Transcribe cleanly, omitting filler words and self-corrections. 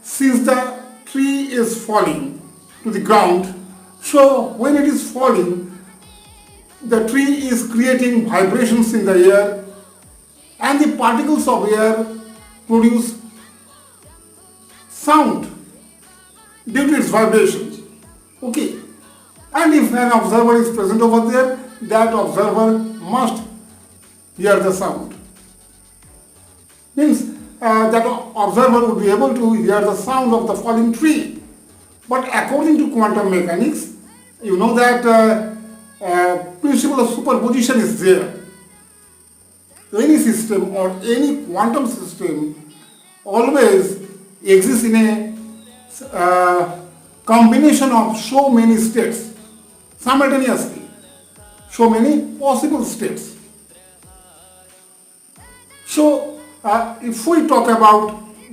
since the tree is falling to the ground, so when it is falling, the tree is creating vibrations in the air, and the particles of air produce sound due to its vibrations. Okay. And if an observer is present over there, that observer must hear the sound. Means that observer would be able to hear the sound of the falling tree. But according to quantum mechanics, you know that principle of superposition is there. Any system or any quantum system always exists in a combination of so many states simultaneously, so many possible states. So if we talk about